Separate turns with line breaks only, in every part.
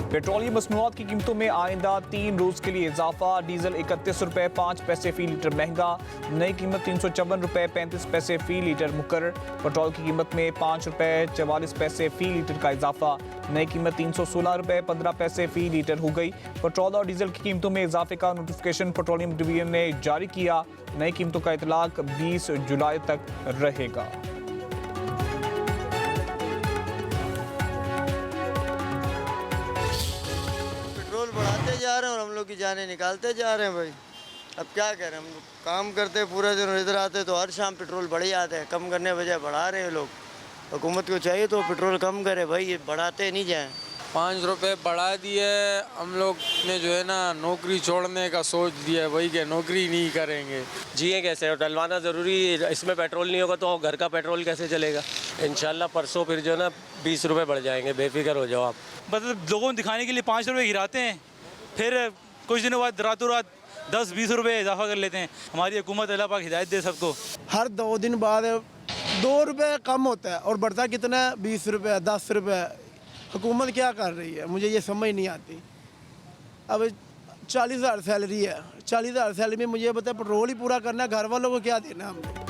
Petroleum मसनूआत की कीमतों में आइंदा 3 रोज के लिए इजाफा। डीजल 31 रुपए 5 पैसे फी लीटर महंगा, नई कीमत 354 रुपए 35 पैसे फी लीटर मुकर्रर। पेट्रोल की कीमत में 5 रुपए 44 पैसे फी लीटर का इजाफा, नई कीमत 316 रुपए 15 पैसे फी लीटर हो गई। पेट्रोल और डीजल की कीमतों में इजाफे का नोटिफिकेशन पेट्रोलियम डिवीजन ने जारी किया। नई कीमतों का इतलाक 20 जुलाई तक रहेगा।
पेट्रोल बढ़ाते जा रहे हैं और हम लोग की जानें निकालते जा रहे हैं भाई। अब क्या करें, हम लोग काम करते हैं पूरा दिन और इधर आते तो हर शाम पेट्रोल बढ़ जाते हैं। कम करने बजाय बढ़ा रहे हैं लोग। हुकूमत को चाहिए तो पेट्रोल कम करे भाई, ये बढ़ाते नहीं जाएं।
5 रुपये बढ़ा दिए। हम लोग ने जो है ना नौकरी छोड़ने का सोच दिया है, वही के नौकरी नहीं करेंगे।
जिए कैसे, और डलवाना ज़रूरी, इसमें पेट्रोल नहीं होगा तो घर का पेट्रोल कैसे चलेगा। इंशाल्लाह परसों फिर जो है ना 20 रुपये बढ़ जाएंगे, बेफिक्र हो जाओ आप।
मतलब लोगों को दिखाने के लिए 5 रुपये गिराते हैं, फिर कुछ दिनों बाद रातों रात 10-20 रुपये इजाफा कर लेते हैं। हमारी हुकूमत अल्लाह पाक हिदायत दे सबको।
हर 2 दिन बाद 2 रुपये कम होता है और बढ़ता कितना है, 20 रुपये 10 रुपये। हुकूमत क्या कर रही है, मुझे ये समझ नहीं आती। अब 40,000 सैलरी है, 40,000 सैलरी में मुझे पता है पेट्रोल ही पूरा करना है, घर वालों को क्या देना हमने।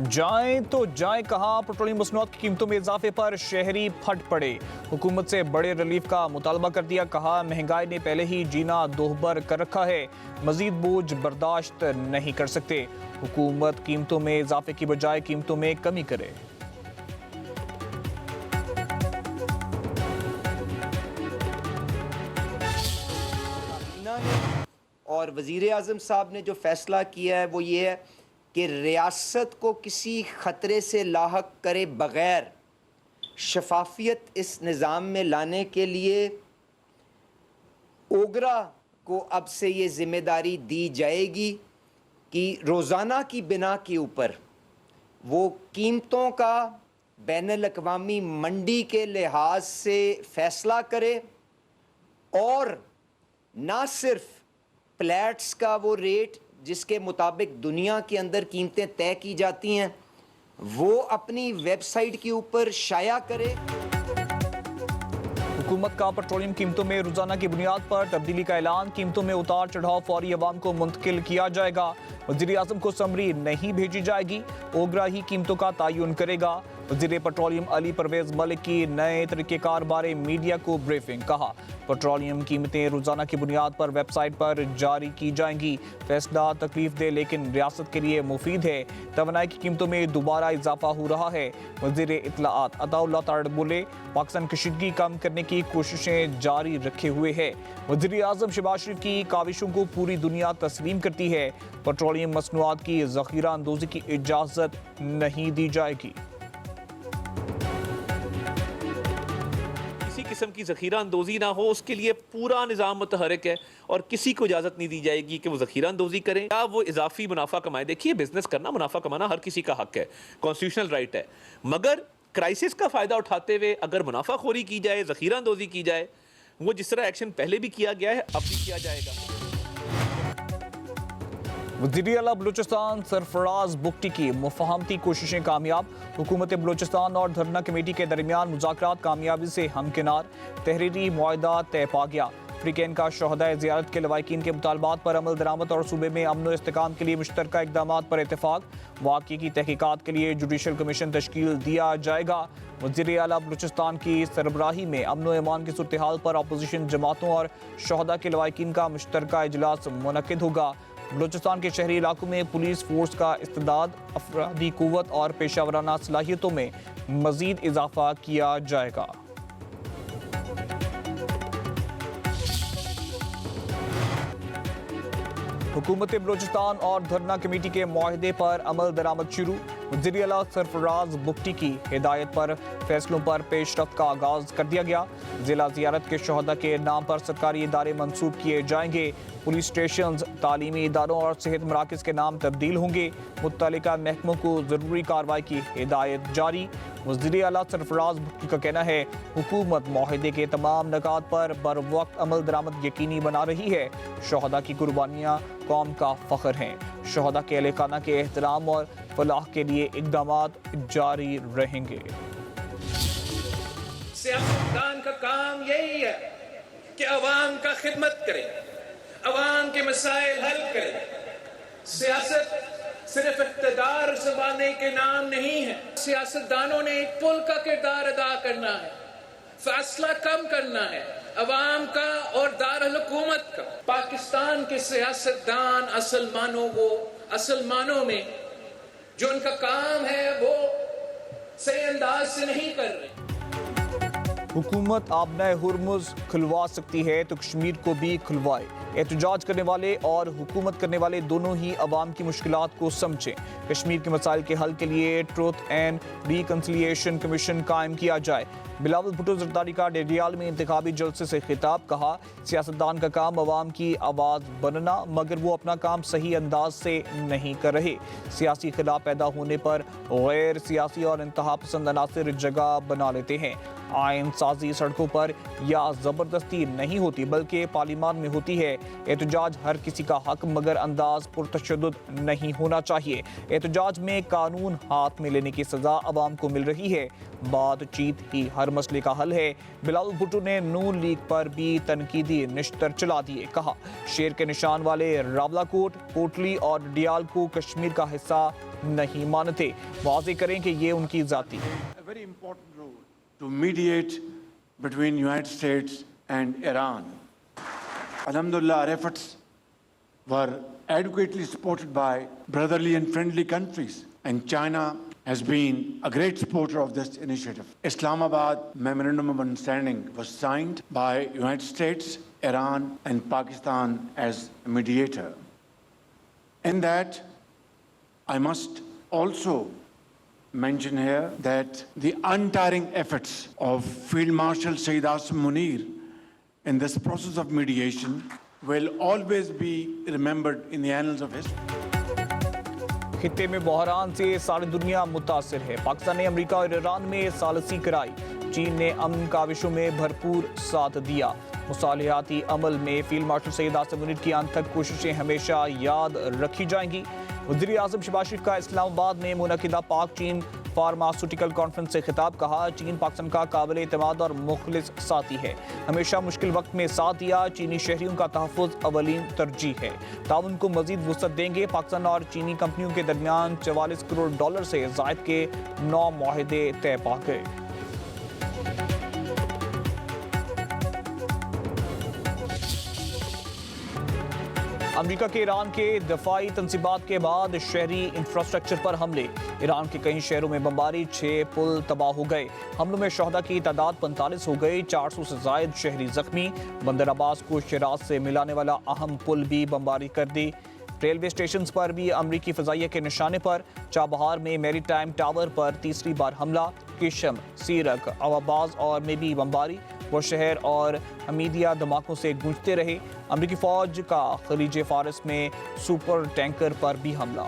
जाएं तो जाएं कहां, पेट्रोलियम मसनूआत की कीमतों में इजाफे पर शहरी फट पड़े। हुकूमत से बड़े रिलीफ का मुतालबा कर दिया, कहा महंगाई ने पहले ही जीना दोहबर कर रखा है, मजीद बोझ बर्दाश्त नहीं कर सकते। हुकूमत कीमतों में इजाफे की बजाय कीमतों में कमी करे।
और वज़ीर आज़म साहब ने जो फ़ैसला किया है वो ये है कि रियासत को किसी ख़तरे से लाहक करे बग़ैर शफाफियत इस निज़ाम में लाने के लिए ओगरा को अब से ये ज़िम्मेदारी दी जाएगी कि रोज़ाना की बिना के ऊपर वो कीमतों का बैनुल अक़वामी मंडी के लिहाज से फ़ैसला करे और ना सिर्फ फ्लैट्स का वो रेट जिसके मुताबिक दुनिया के अंदर कीमतें तय की जाती हैं वो अपनी वेबसाइट के ऊपर शाया करे।
हुकूमत का पेट्रोलियम कीमतों में रोजाना की बुनियाद पर तब्दीली का ऐलान, कीमतों में उतार चढ़ाव फौरी अवाम को मुंतकिल किया जाएगा। वज़ीर आज़म को समरी नहीं भेजी जाएगी, ओगरा ही कीमतों का तयन करेगा। वज़ीर पेट्रोलियम अली परवेज मलिक की नए तरीक़ेकार बारे मीडिया को ब्रीफिंग, कहा पेट्रोलियम कीमतें रोजाना की बुनियाद पर वेबसाइट पर जारी की जाएंगी। फैसला तकलीफ दे लेकिन रियासत के लिए मुफीद है। तवानाई की कीमतों में दोबारा इजाफा हो रहा है। वज़ीर इत्तलाआत अताउल्लाह तारड़ बोले पाकिस्तान कशीदगी कम करने की कोशिशें जारी रखे हुए है। वज़ीर आज़म शहबाज शरीफ की काविशों को पूरी दुनिया तस्लीम करती है। पेट्रोलियम मसनूआत की ज़ख़ीरा अंदोज़ी की इजाज़त नहीं दी जाएगी।
किसी किस्म की ज़ख़ीरा अंदोज़ी ना हो, उसके लिए पूरा निज़ाम मुतहरिक है और किसी को इजाज़त नहीं दी जाएगी कि वो ज़ख़ीरा अंदोज़ी करें या वो इजाफी मुनाफा कमाएं। देखिए, बिजनेस करना, मुनाफा कमाना हर किसी का हक है, कॉन्स्टिट्यूशनल राइट है, मगर क्राइसिस का फ़ायदा उठाते हुए अगर मुनाफाखोरी की जाए, ज़ख़ीरा अंदोज़ी की जाए, वो जिस तरह एक्शन पहले भी किया गया है अब भी किया जाएगा।
वज़ीर आला बलूचिस्तान सरफराज बुगटी की मुफाहमती कोशिशें कामयाब। हुकूमत बलूचिस्तान और धरना कमेटी के दरमियान मुज़ाकरात कामयाबी से हमकिनार, तहरीरी मुआहदा तय पा गया। अफ्रीकन का शोहदाए ज़ियारत के लवाकिन के मुतालबात पर अमल दरामद और सूबे में अमन व इस्तेकाम के लिए मुश्तरका इक़दामात पर इत्तेफाक। वाक़े की तहकीकात के लिए जुडिशल कमीशन तश्कील दिया जाएगा। वज़ीर आला बलूचिस्तान की सरबराही में अमन व अमान की सूरत हाल पर अपोजिशन जमातों और शोहदा के लवाकिन का मुश्तरका इजलास मुनक़िद होगा। बलूचिस्तान के शहरी इलाकों में पुलिस फोर्स का इस्तेदाद, अफरादी क़ुव्वत और पेशावराना सलाहियतों में मज़ीद इजाफा किया जाएगा। हुकूमत बलूचिस्तान और धरना कमेटी के मुआहदे पर अमल दरामद शुरू। वज़ीर आला सरफराज बुगटी की हिदायत पर फैसलों पर पेशरफ्त का आगाज़ कर दिया गया। ज़िला ज़ियारत के शोहदा के नाम पर सरकारी इदारे मंसूब किए जाएंगे। पुलिस स्टेशन, तालीमी इदारों और सेहत मराकज़ के नाम तब्दील होंगे। मुत्तलिका महकमों को ज़रूरी कार्रवाई की हिदायत जारी। वज़ीर आला सरफराज बुगटी का कहना है हुकूमत मुआहदे के तमाम नकात पर बर वक्त अमल दरामद यकीनी बना रही है। शोहदा की कुर्बानियाँ कौम का फ़ख्र हैं। शोहदा के अहले खाना के एहतराम और फलाह के लिए इक़दामात जारी रहेंगे।
सियासतदान का काम यही है है कि अवाम का खिदमत करें, अवाम के मसाइल हल करें। सियासत सिर्फ इक़्तिदार ज़माने के नाम नहीं है। सियासतदानों ने एक पुल का किरदार अदा करना है, फासला कम करना है अवाम का और दारुल हुकूमत का। पाकिस्तान के सियासतदान असल मानों में जो उनका काम है वो सही अंदाज से नहीं कर रहे।
हुकूमत आबनाए हुर्मुज़ खुलवा सकती है तो कश्मीर को भी खुलवाए। एहतजाज करने वाले और हुकूमत करने वाले दोनों ही अवाम की मुश्किलात को समझें। कश्मीर के मसाइल के हल के लिए ट्रुथ एंड रिकन्सिलिएशन कमीशन कायम किया जाए। बिलावल भुट्टो जरदारी का डेडियाल में इंतखाबी जलसे से खिताब। कहा, सियासतदान का काम अवाम की आवाज़ बनना, मगर वो अपना काम सही अंदाज से नहीं कर रहे। सियासी खिलाफ पैदा होने पर गैर सियासी और इंतहा पसंद अनासर जगह बना लेते हैं। आइन साजी सड़कों पर या ज़बरदस्ती नहीं होती बल्कि पार्लियामान में होती है। एहतजाज हर किसी का हक, मगर अंदाज पुरतशद्दुद नहीं होना चाहिए। एहतजाज में कानून हाथ में लेने की सज़ा अवाम को मिल रही है। बातचीत ही हर मसले का हल है। बिलावल भुट्टो ने नून लीग पर भी तनकीदी निश्तर चला दिए। कहा, शेर के निशान वाले रावलाकोट, कोटली और डियाल को कश्मीर का हिस्सा नहीं मानते। वाज़ेह करें कि ये उनकी ज़ाती
to mediate between United States and Iran. Alhamdulillah, our efforts were adequately supported by brotherly and friendly countries, and China has been a great supporter of this initiative. Islamabad Memorandum of Understanding was signed by United States, Iran, and Pakistan as a mediator. In that, I must also mention here that the untiring efforts of Field Marshal Sayyid Asim Munir in this process of mediation will always be remembered in the annals of history.
खित्ते में बहरान से सारी दुनिया मुतासिर है। पाकिस्तान ने America और Iran में सालसी कराई। चीन ने अमन काविशों में भरपूर साथ दिया। मुसालिहाती अमल में फील्ड मार्शल सैयद आसिम मुनीर की अनथक कोशिशें हमेशा याद रखी जाएंगी। वज़ीर आज़म शहबाज शरीफ का इस्लामाबाद में मुनक़िदा पाक चीन फार्मास्यूटिकल कॉन्फ्रेंस से खिताब। कहा, चीन पाकिस्तान का काबिल एतमाद और मुखलिस साथी है। हमेशा मुश्किल वक्त में साथ दिया। चीनी शहरियों का तहफ़्फ़ुज़ अवलीन तरजीह है। ताउन को मज़ीद वुसअत देंगे। पाकिस्तान और चीनी कंपनियों के दरमियान $44 करोड़ से ज़ायद के 9 मुआहदे तय पा गए। अमेरिका के ईरान के दफाई तनसीबात के बाद शहरी इंफ्रास्ट्रक्चर पर हमले। ईरान के कई शहरों में बमबारी, 6 पुल तबाह हो गए। हमलों में शहदा की तादाद 45 हो गई। 400 से ज़ायद शहरी जख्मी। बंदर अब्बास को शिराज से मिलाने वाला अहम पुल भी बमबारी कर दी। रेलवे स्टेशन पर भी अमरीकी फ़ज़ाइया के निशाने पर। चाबहार में मैरी टाइम टावर पर तीसरी बार हमला। किशम, सीरक, अवाबाज और में भी बमबारी। वो शहर और हमीदिया धमाकों से गूंजते रहे। अमरीकी फ़ौज का खलीज फारिस में सुपर टैंकर पर भी हमला।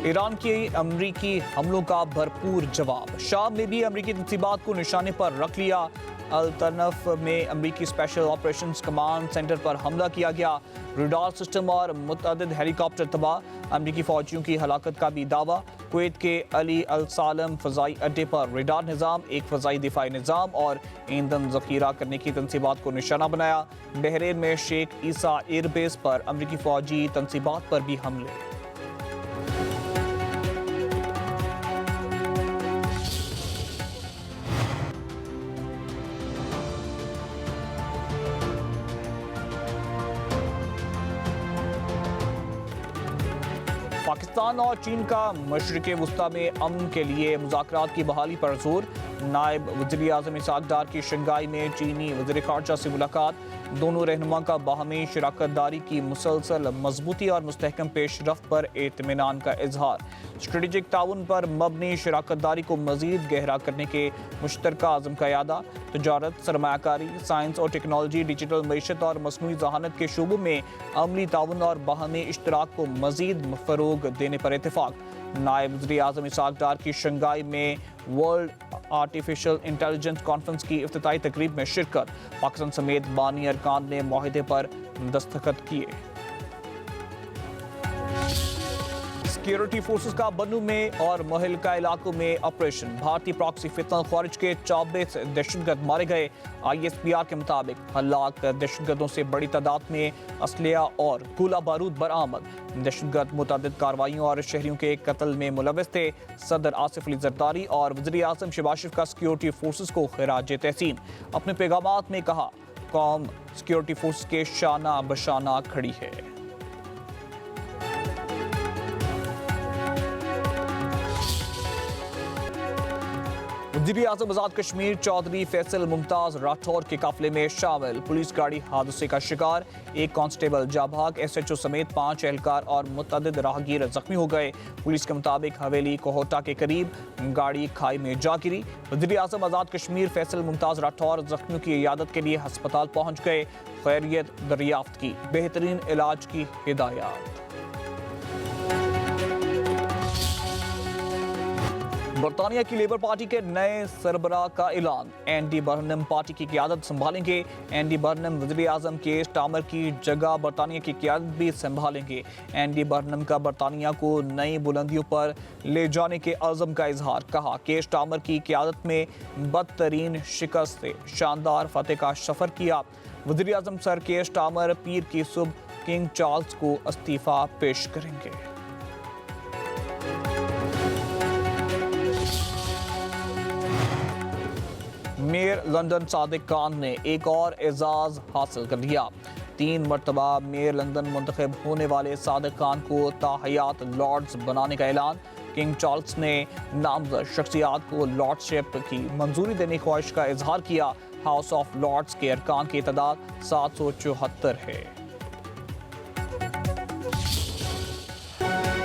ईरान के अमरीकी हमलों का भरपूर जवाब। शाम में भी अमरीकी तनसीबात को निशाने पर रख लिया। अल-तनफ में अमरीकी स्पेशल ऑपरेशंस कमांड सेंटर पर हमला किया गया। रडार सिस्टम और मुतअद्दिद हेलीकॉप्टर तबाह। अमरीकी फौजियों की हलाकत का भी दावा। कुवैत के अली अल सालम फ़ज़ाई अड्डे पर रडार निज़ाम, एक फ़ज़ाई दिफाई निज़ाम और ईंधन ज़ख़ीरा करने की तनसीबात को निशाना बनाया। बहरीन में शेख ईसा एयरबेस पर अमरीकी फ़ौजी तनसीबात पर भी हमले। पाकिस्तान और चीन का मशरिक़ वुस्ता में अमन के लिए मुज़ाकरात की बहाली पर जोर। नायब वज़ीर आज़म इसहाक़ डार की शंघाई में चीनी वज़ीर ख़ारजा से मुलाकात। दोनों रहनुमा का बाहमी शराकत दारी की मुसलसल मजबूती और मुस्तहकम पेशरफ्त पर इत्मीनान का इजहार। स्ट्रेटेजिक ताउन पर मबनी शराकत दारी को मज़ीद गहरा करने के मुश्तरका आज़म का यादा। तजारत, सरमायाकारी, साइंस और टेक्नोलॉजी, डिजिटल मईशत और मसनूई ज़हानत के शोबों में अमली ताउन और बाहमी इश्तराक को मज़ीद फ़रोग देने पर इत्तेफाक। नायब वज़ीर आज़म इसहाक़ डार की शंघाई में वर्ल्ड आर्टिफिशियल इंटेलिजेंस कॉन्फ्रेंस की इफ्तिताई तकरीब में शिरकत। पाकिस्तान समेत बानी अरकान ने मुआहदे पर दस्तखत किए। सिक्योरिटी फोर्सेस का बन्नू में और मुहल्लिका इलाकों में ऑपरेशन। भारतीय प्रॉक्सी फितना खारिज के 24 दहशतगर्द मारे गए। ISPR के मुताबिक हलाक दहशतगर्दों से बड़ी तादाद में असलिया और गोला बारूद बरामद। दहशतगर्द मुतअद्दिद कार्रवाइयों और शहरियों के कत्ल में मुलव्वस थे। सदर आसिफ अली जरदारी और वज़ीर आज़म शहबाज शरीफ का सिक्योरिटी फोर्सेस को खिराज तहसीन। अपने पैगामात में कहा, कौम सिक्योरिटी फोर्स के शाना बशाना खड़ी है। वज़ीर आज़म आज़ाद कश्मीर चौधरी फैसल मुमताज राठौर के काफिले में शामिल। पुलिस गाड़ी हादसे का शिकार, एक कांस्टेबल जाभाग, SHO समेत 5 एहलकार और मुतअद्दिद राहगीर जख्मी हो गए। पुलिस के मुताबिक हवेली कोहोटा के करीब गाड़ी खाई में जा गिरी। वज़ीर आज़म आज़ाद कश्मीर फैसल मुमताज राठौर जख्मियों की इयादत के लिए अस्पताल पहुंच गए। खैरियत दरियाफ्त की, बेहतरीन इलाज की हिदायत। बरतानिया की लेबर पार्टी के नए सरबराह का ऐलान। एंडी बर्नम पार्टी की क़यादत संभालेंगे। एंडी बर्नम वज़ीर आज़म के स्टामर की जगह बरतानिया की क़यादत भी संभालेंगे। एंडी बर्नम का बरतानिया को नई बुलंदियों पर ले जाने के अज़म का इजहार। कहा कि स्टामर की क़यादत में बदतरीन शिकस्त से शानदार फतेह का सफ़र किया। वज़ीर आज़म सर के स्टामर पीर की सुबह किंग चार्ल्स को इस्तीफ़ा पेश करेंगे। मेयर लंदन सादिक खान ने एक और एजाज हासिल कर लिया। 3 मरतबा मेयर लंदन मुंतखब होने वाले सादिक खान को ताहयात लॉर्ड्स बनाने का ऐलान। किंग चार्ल्स ने नामजद शख्सियात को लॉर्डशिप की मंजूरी देने की ख्वाहिश का इजहार किया। हाउस ऑफ लॉर्ड्स के अरकान की तादाद 774 है।